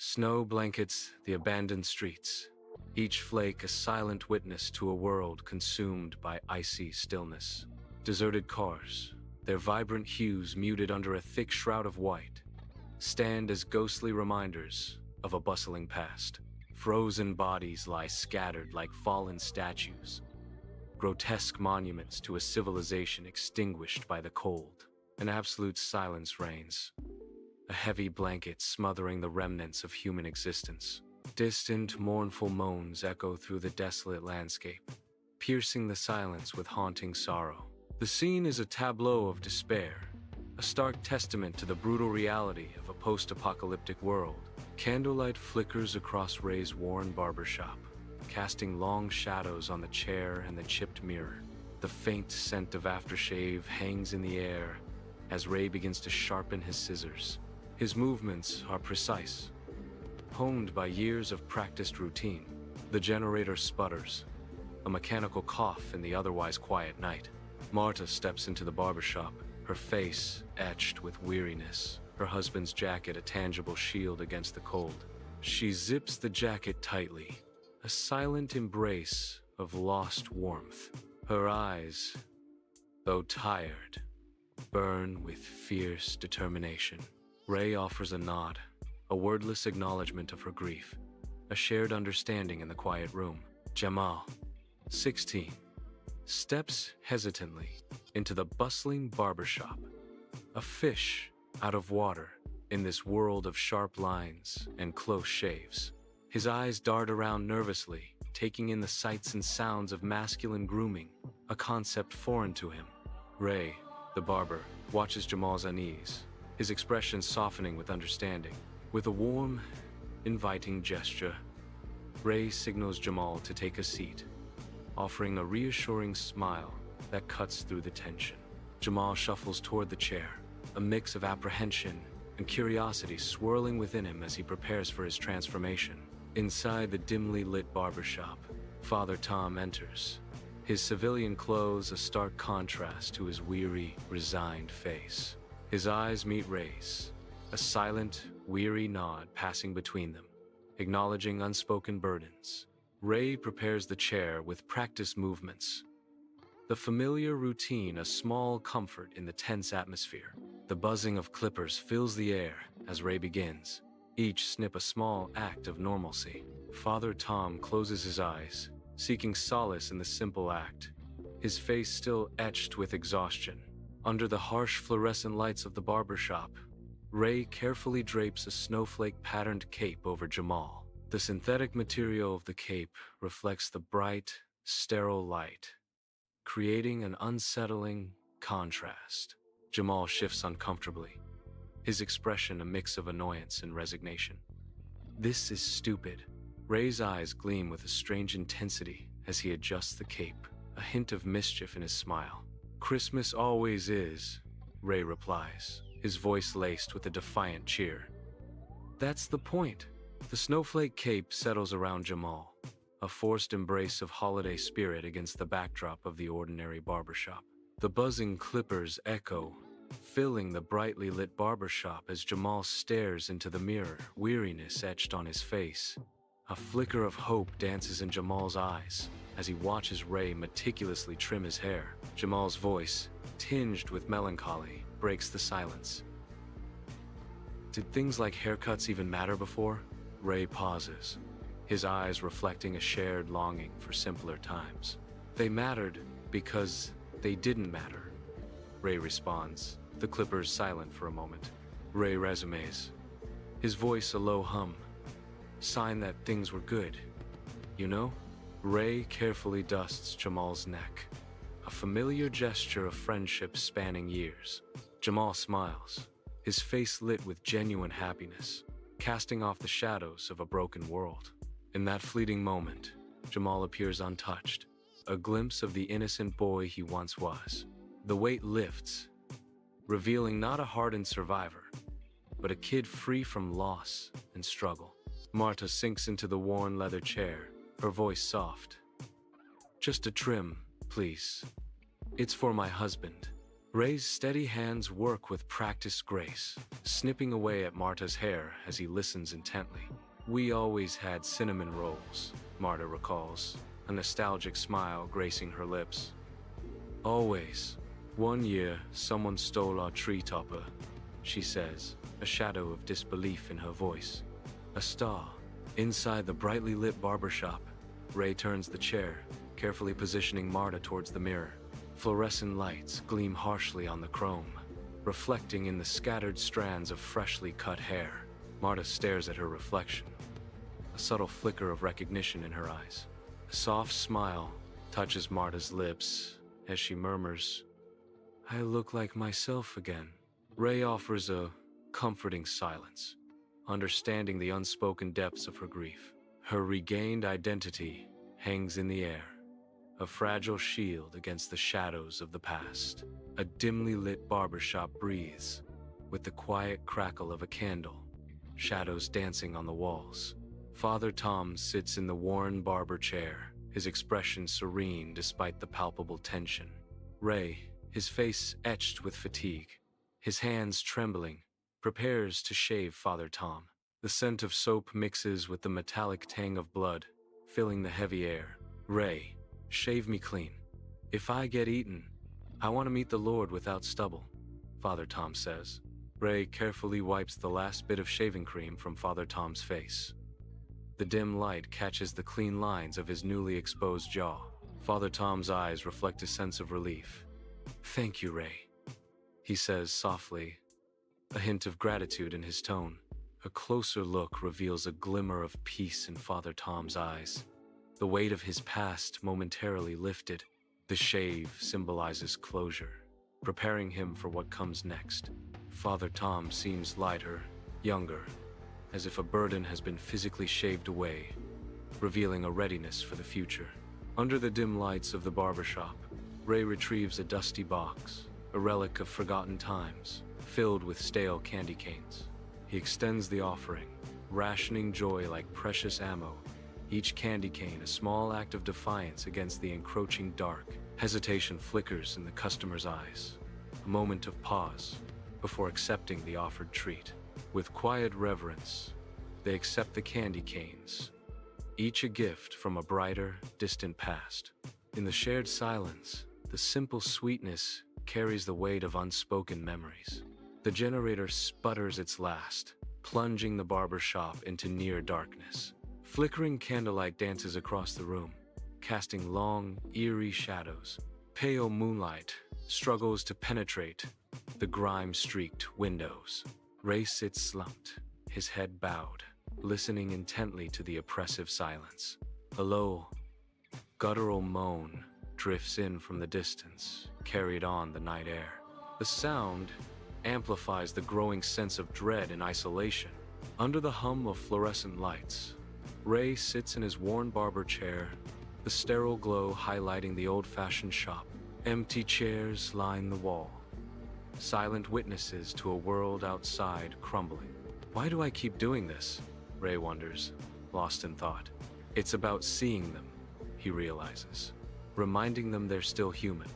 Snow blankets the abandoned streets, each flake a silent witness to a world consumed by icy stillness. Deserted cars, their vibrant hues muted under a thick shroud of white, stand as ghostly reminders of a bustling past. Frozen bodies lie scattered like fallen statues, grotesque monuments to a civilization extinguished by the cold. An absolute silence reigns, a heavy blanket smothering the remnants of human existence. Distant, mournful moans echo through the desolate landscape, piercing the silence with haunting sorrow. The scene is a tableau of despair, a stark testament to the brutal reality of a post-apocalyptic world. Candlelight flickers across Ray's worn barbershop, casting long shadows on the chair and the chipped mirror. The faint scent of aftershave hangs in the air as Ray begins to sharpen his scissors. His movements are precise, honed by years of practiced routine. The generator sputters, a mechanical cough in the otherwise quiet night. Marta steps into the barbershop, her face etched with weariness, her husband's jacket a tangible shield against the cold. She zips the jacket tightly, a silent embrace of lost warmth. Her eyes, though tired, burn with fierce determination. Ray offers a nod, a wordless acknowledgement of her grief, a shared understanding in the quiet room. Jamal, 16, steps hesitantly into the bustling barbershop, a fish out of water in this world of sharp lines and close shaves. His eyes dart around nervously, taking in the sights and sounds of masculine grooming, a concept foreign to him. Ray, the barber, watches Jamal's unease, his expression softening with understanding. With a warm, inviting gesture, Ray signals Jamal to take a seat, offering a reassuring smile that cuts through the tension. Jamal shuffles toward the chair, a mix of apprehension and curiosity swirling within him as he prepares for his transformation. Inside the dimly lit barbershop, Father Tom enters, his civilian clothes a stark contrast to his weary, resigned face. His eyes meet Ray's, a silent, weary nod passing between them, acknowledging unspoken burdens. Ray prepares the chair with practiced movements, the familiar routine a small comfort in the tense atmosphere. The buzzing of clippers fills the air as Ray begins, each snip a small act of normalcy. Father Tom closes his eyes, seeking solace in the simple act, his face still etched with exhaustion. Under the harsh fluorescent lights of the barbershop, Ray carefully drapes a snowflake-patterned cape over Jamal. The synthetic material of the cape reflects the bright, sterile light, creating an unsettling contrast. Jamal shifts uncomfortably, his expression a mix of annoyance and resignation. This is stupid. Ray's eyes gleam with a strange intensity as he adjusts the cape, a hint of mischief in his smile. Christmas always is, Ray replies, his voice laced with a defiant cheer. That's the point. The snowflake cape settles around Jamal, a forced embrace of holiday spirit against the backdrop of the ordinary barbershop. The buzzing clippers echo, filling the brightly lit barbershop as Jamal stares into the mirror, weariness etched on his face. A flicker of hope dances in Jamal's eyes as he watches Ray meticulously trim his hair. Jamal's voice, tinged with melancholy, breaks the silence. Did things like haircuts even matter before? Ray pauses, his eyes reflecting a shared longing for simpler times. They mattered because they didn't matter, Ray responds, the clippers silent for a moment. Ray resumes, his voice a low hum, sign that things were good, you know? Ray carefully dusts Jamal's neck, a familiar gesture of friendship spanning years. Jamal smiles, his face lit with genuine happiness, casting off the shadows of a broken world. In that fleeting moment, Jamal appears untouched, a glimpse of the innocent boy he once was. The weight lifts, revealing not a hardened survivor, but a kid free from loss and struggle. Marta sinks into the worn leather chair, her voice soft. Just a trim, please. It's for my husband. Ray's steady hands work with practiced grace, snipping away at Marta's hair as he listens intently. "We always had cinnamon rolls," Marta recalls, a nostalgic smile gracing her lips. "Always. One year, someone stole our tree topper," she says, a shadow of disbelief in her voice. A star. Inside the brightly lit barbershop, Ray turns the chair, carefully positioning Marta towards the mirror. Fluorescent lights gleam harshly on the chrome, reflecting in the scattered strands of freshly cut hair. Marta stares at her reflection, a subtle flicker of recognition in her eyes. A soft smile touches Marta's lips as she murmurs, "I look like myself again." Ray offers a comforting silence, understanding the unspoken depths of her grief. Her regained identity hangs in the air, a fragile shield against the shadows of the past. A dimly lit barbershop breathes, with the quiet crackle of a candle, shadows dancing on the walls. Father Tom sits in the worn barber chair, his expression serene despite the palpable tension. Ray, his face etched with fatigue, his hands trembling, prepares to shave Father Tom. The scent of soap mixes with the metallic tang of blood, filling the heavy air. "Ray, shave me clean. If I get eaten, I want to meet the Lord without stubble," Father Tom says. Ray carefully wipes the last bit of shaving cream from Father Tom's face. The dim light catches the clean lines of his newly exposed jaw. Father Tom's eyes reflect a sense of relief. "Thank you, Ray," he says softly, a hint of gratitude in his tone. A closer look reveals a glimmer of peace in Father Tom's eyes. The weight of his past momentarily lifted. The shave symbolizes closure, preparing him for what comes next. Father Tom seems lighter, younger, as if a burden has been physically shaved away, revealing a readiness for the future. Under the dim lights of the barbershop, Ray retrieves a dusty box, a relic of forgotten times, filled with stale candy canes. He extends the offering, rationing joy like precious ammo, each candy cane a small act of defiance against the encroaching dark. Hesitation flickers in the customer's eyes, a moment of pause before accepting the offered treat. With quiet reverence, they accept the candy canes, each a gift from a brighter, distant past. In the shared silence, the simple sweetness carries the weight of unspoken memories. The generator sputters its last, plunging the barber shop into near darkness. Flickering candlelight dances across the room, casting long, eerie shadows. Pale moonlight struggles to penetrate the grime-streaked windows. Ray sits slumped, his head bowed, listening intently to the oppressive silence. A low, guttural moan drifts in from the distance, carried on the night air. The sound amplifies the growing sense of dread and isolation. Under the hum of fluorescent lights, Ray sits in his worn barber chair, the sterile glow highlighting the old-fashioned shop. Empty chairs line the wall, silent witnesses to a world outside crumbling. Why do I keep doing this? Ray wonders, lost in thought. It's about seeing them, he realizes, reminding them they're still human.